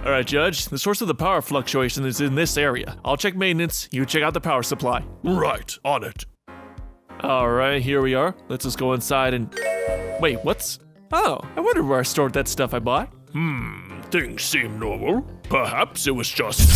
Alright, Judge, the source of the power fluctuation is in this area. I'll check maintenance, you check out the power supply. Right, on it. Alright, here we are. Let's just go inside and... Wait, what's... Oh, I wonder where I stored that stuff I bought. Things seem normal. Perhaps it was just...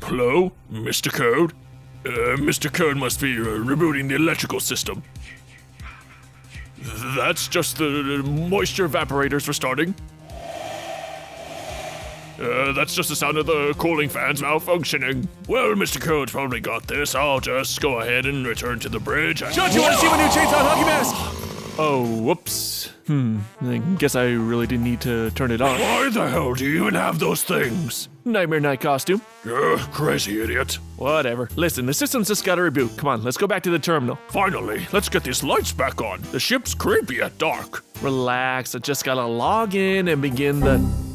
Hello, Mr. Code? Mr. Code must be rebooting the electrical system. That's just the moisture evaporators restarting. That's just the sound of the cooling fans malfunctioning. Well, Mr. Code's probably got this. I'll just go ahead and return to the bridge. Judge, you want to see my new chainsaw hockey mask? Oh, whoops. I guess I really didn't need to turn it on. Why the hell do you even have those things? Nightmare Night costume. Crazy idiot. Whatever. Listen, the system's just gotta reboot. Come on, let's go back to the terminal. Finally, let's get these lights back on. The ship's creepy at dark. Relax, I just gotta log in and begin the...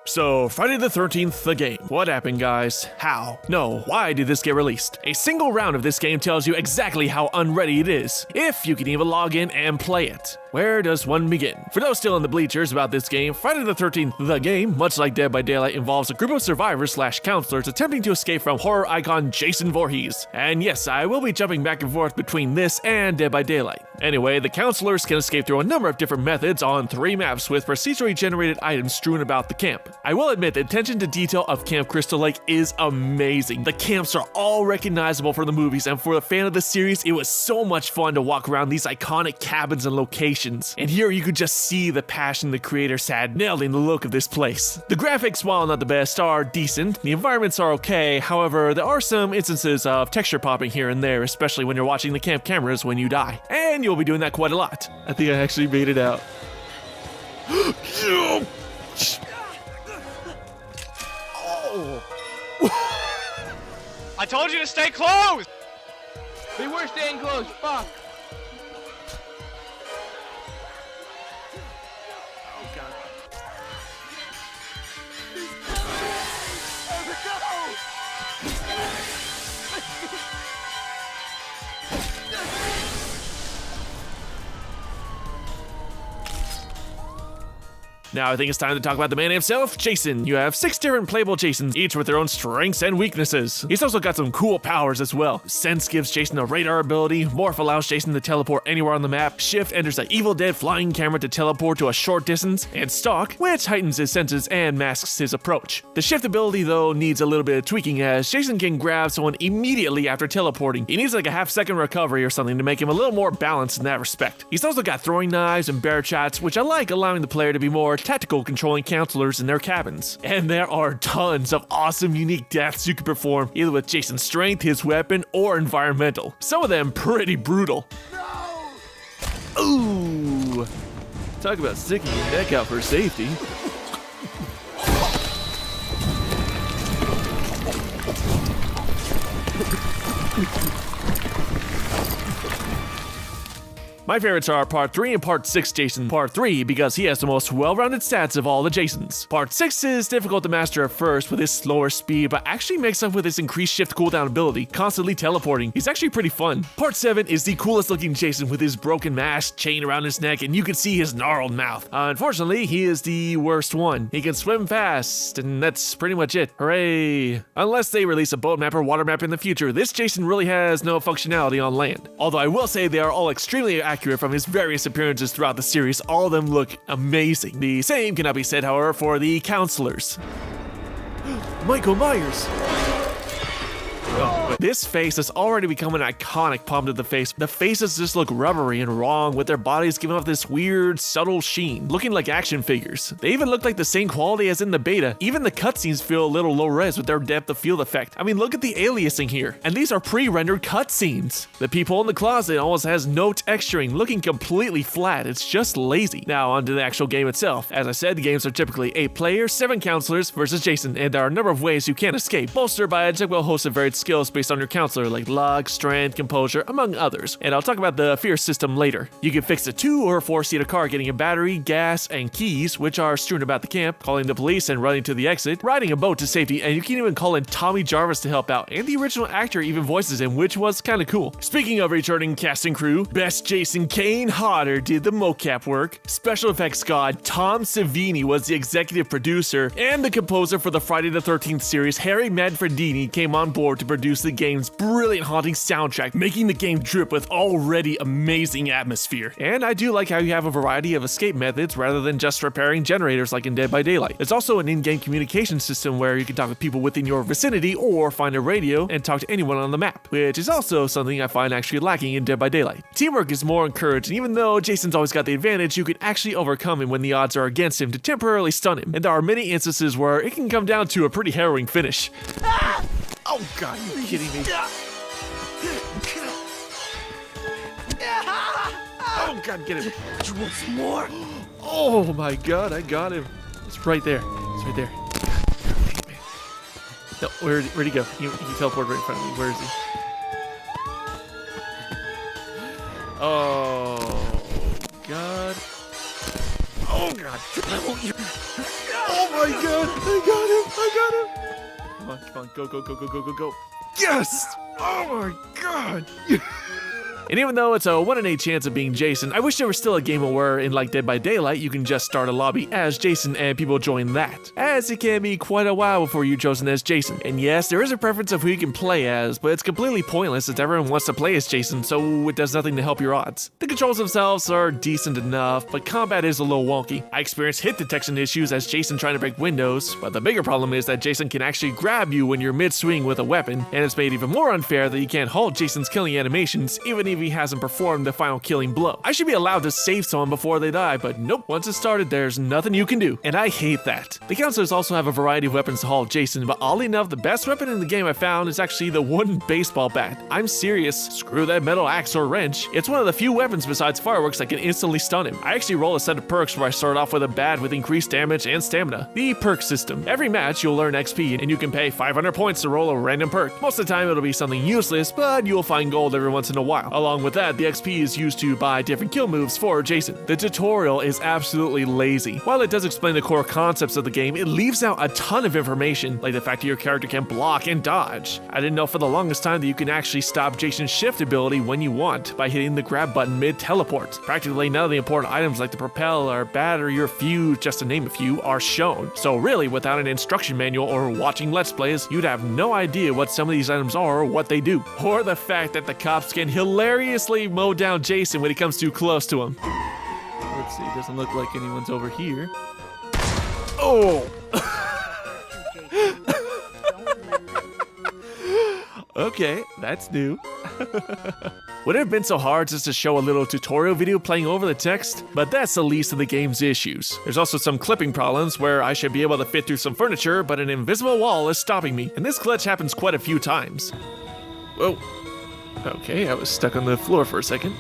So, Friday the 13th, the game. What happened, guys? How? No, why did this get released? A single round of this game tells you exactly how unready it is, if you can even log in and play it. Where does one begin? For those still in the bleachers about this game, Friday the 13th, the game, much like Dead by Daylight, involves a group of survivors/counselors attempting to escape from horror icon Jason Voorhees. And yes, I will be jumping back and forth between this and Dead by Daylight. Anyway, the counselors can escape through a number of different methods on 3 maps with procedurally generated items strewn about the camp. I will admit the attention to detail of Camp Crystal Lake is amazing. The camps are all recognizable from the movies, and for a fan of the series, it was so much fun to walk around these iconic cabins and locations. And here you could just see the passion the creators had nailing the look of this place. The graphics, while not the best, are decent. The environments are okay. However, there are some instances of texture popping here and there, especially when you're watching the camp cameras when you die. And you'll be doing that quite a lot. I think I actually made it out. I told you to stay close! We were staying close, fuck. Now I think it's time to talk about the man himself, Jason. You have 6 different playable Jasons, each with their own strengths and weaknesses. He's also got some cool powers as well. Sense gives Jason a radar ability, Morph allows Jason to teleport anywhere on the map, Shift enters an Evil Dead flying camera to teleport to a short distance, and Stalk, which heightens his senses and masks his approach. The Shift ability though needs a little bit of tweaking, as Jason can grab someone immediately after teleporting. He needs like a half-second recovery or something to make him a little more balanced in that respect. He's also got throwing knives and bear shots, which I like, allowing the player to be more tactical controlling counselors in their cabins. And there are tons of awesome unique deaths you can perform, either with Jason's strength, his weapon, or environmental. Some of them pretty brutal. No! Ooh! Talk about sticking your neck out for safety. My favorites are Part 3 and Part 6 Jason. Part 3 because he has the most well-rounded stats of all the Jasons. Part 6 is difficult to master at first with his slower speed, but actually makes up with his increased shift cooldown ability, constantly teleporting. He's actually pretty fun. Part 7 is the coolest looking Jason with his broken mask, chain around his neck, and you can see his gnarled mouth. Unfortunately, he is the worst one. He can swim fast, and that's pretty much it. Hooray! Unless they release a boat map or water map in the future, this Jason really has no functionality on land. Although I will say they are all extremely accurate from his various appearances throughout the series. All of them look amazing. The same cannot be said, however, for the counselors. Michael Myers! Oh, this face has already become an iconic palm to the face. The faces just look rubbery and wrong, with their bodies giving off this weird, subtle sheen, looking like action figures. They even look like the same quality as in the beta. Even the cutscenes feel a little low res with their depth of field effect. I mean, look at the aliasing here. And these are pre-rendered cutscenes. The people in the closet almost has no texturing, looking completely flat. It's just lazy. Now onto the actual game itself. As I said, the games are typically 8 players, 7 counselors versus Jason, and there are a number of ways you can escape, bolstered by a well-hosted varied skills-based based on your counselor, like luck, strength, composure, among others. And I'll talk about the fear system later. You can fix a 2 or 4-seater car getting a battery, gas, and keys, which are strewn about the camp, calling the police and running to the exit, riding a boat to safety, and you can even call in Tommy Jarvis to help out, and the original actor even voices him, which was kinda cool. Speaking of returning cast and crew, best Jason Kane Hodder did the mocap work, special effects god Tom Savini was the executive producer, and the composer for the Friday the 13th series, Harry Manfredini, came on board to produce the game's brilliant haunting soundtrack, making the game drip with already amazing atmosphere. And I do like how you have a variety of escape methods rather than just repairing generators like in Dead by Daylight. There's also an in-game communication system where you can talk with people within your vicinity or find a radio and talk to anyone on the map, which is also something I find actually lacking in Dead by Daylight. Teamwork is more encouraged, and even though Jason's always got the advantage, you can actually overcome him when the odds are against him to temporarily stun him, and there are many instances where it can come down to a pretty harrowing finish. Oh god, are you kidding me? Oh god, get him. You want some more? Oh my god, I got him. It's right there. It's right there. No, where'd he go? He teleported right in front of me. Where is he? Oh god. Oh god. Oh my god. I got him. Come on. Go. Yes! Oh my god. And even though it's a 1 in 8 chance of being Jason, I wish there was still a game where, in like Dead by Daylight, you can just start a lobby as Jason and people join that, as it can be quite a while before you're chosen as Jason. And yes, there is a preference of who you can play as, but it's completely pointless as everyone wants to play as Jason, so it does nothing to help your odds. The controls themselves are decent enough, but combat is a little wonky. I experienced hit detection issues as Jason trying to break windows, but the bigger problem is that Jason can actually grab you when you're mid-swing with a weapon, and it's made even more unfair that you can't halt Jason's killing animations, even if he hasn't performed the final killing blow. I should be allowed to save someone before they die, but nope, once it started, there's nothing you can do, and I hate that. The counselors also have a variety of weapons to halt Jason, but oddly enough, the best weapon in the game I found is actually the wooden baseball bat. I'm serious, screw that metal axe or wrench. It's one of the few weapons besides fireworks that can instantly stun him. I actually roll a set of perks where I start off with a bat with increased damage and stamina. The perk system. Every match you'll learn XP, and you can pay 500 points to roll a random perk. Most of the time it'll be something useless, but you'll find gold every once in a while. Along with that, the XP is used to buy different kill moves for Jason. The tutorial is absolutely lazy. While it does explain the core concepts of the game, it leaves out a ton of information, like the fact that your character can block and dodge. I didn't know for the longest time that you can actually stop Jason's shift ability when you want by hitting the grab button mid-teleport. Practically none of the important items like the propeller, battery, or fuse, just to name a few, are shown. So really, without an instruction manual or watching Let's Plays, you'd have no idea what some of these items are or what they do. Or the fact that the cops can hilariously mow down Jason when he comes too close to him. Let's see, it doesn't look like anyone's over here. Oh! Okay, that's new. Would it have been so hard just to show a little tutorial video playing over the text? But that's the least of the game's issues. There's also some clipping problems where I should be able to fit through some furniture, but an invisible wall is stopping me, and this glitch happens quite a few times. Whoa. Okay, I was stuck on the floor for a second.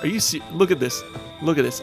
Are you look at this. Look at this.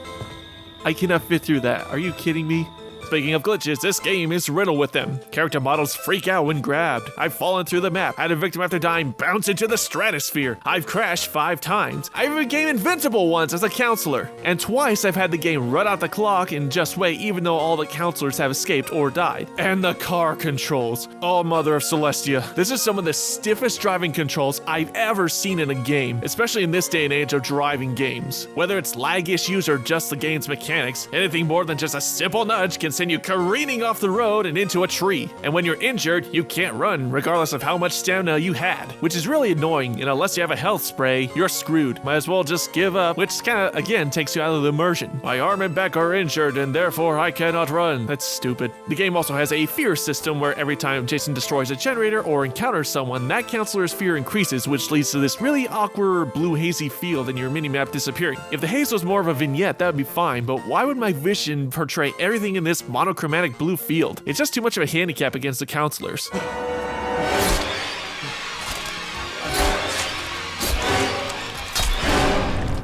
I cannot fit through that. Are you kidding me? Speaking of glitches, this game is riddled with them. Character models freak out when grabbed. I've fallen through the map, had a victim after dying bounce into the stratosphere. I've crashed 5 times. I even became invincible once as a counselor. And twice I've had the game run out the clock and just wait even though all the counselors have escaped or died. And the car controls. Oh, Mother of Celestia. This is some of the stiffest driving controls I've ever seen in a game, especially in this day and age of driving games. Whether it's lag issues or just the game's mechanics, anything more than just a simple nudge can send you careening off the road and into a tree. And when you're injured, you can't run regardless of how much stamina you had, which is really annoying, and unless you have a health spray, you're screwed. Might as well just give up, which kinda, again, takes you out of the immersion. My arm and back are injured, and therefore I cannot run. That's stupid. The game also has a fear system where every time Jason destroys a generator or encounters someone, that counselor's fear increases, which leads to this really awkward blue hazy field in your minimap disappearing. If the haze was more of a vignette, that would be fine, but why would my vision portray everything in this monochromatic blue field? It's just too much of a handicap against the counselors.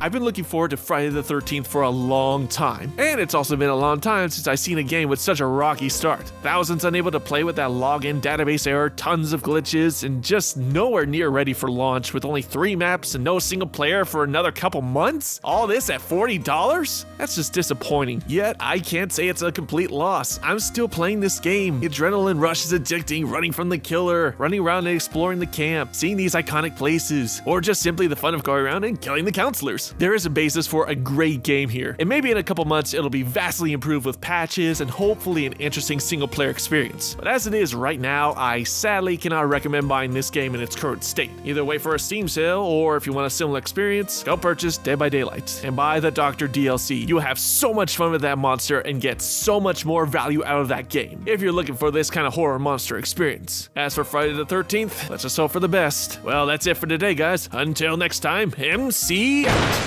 I've been looking forward to Friday the 13th for a long time, and it's also been a long time since I've seen a game with such a rocky start. Thousands unable to play with that login database error, tons of glitches, and just nowhere near ready for launch with only 3 maps and no single player for another couple months? All this at $40? That's just disappointing. Yet, I can't say it's a complete loss. I'm still playing this game. The adrenaline rush is addicting, running from the killer, running around and exploring the camp, seeing these iconic places, or just simply the fun of going around and killing the counselors. There is a basis for a great game here, and maybe in a couple months it'll be vastly improved with patches and hopefully an interesting single player experience. But as it is right now, I sadly cannot recommend buying this game in its current state. Either wait for a Steam sale, or if you want a similar experience, go purchase Dead by Daylight and buy the Doctor DLC. You'll have so much fun with that monster and get so much more value out of that game if you're looking for this kind of horror monster experience. As for Friday the 13th, let's just hope for the best. Well, that's it for today, guys. Until next time, MC out.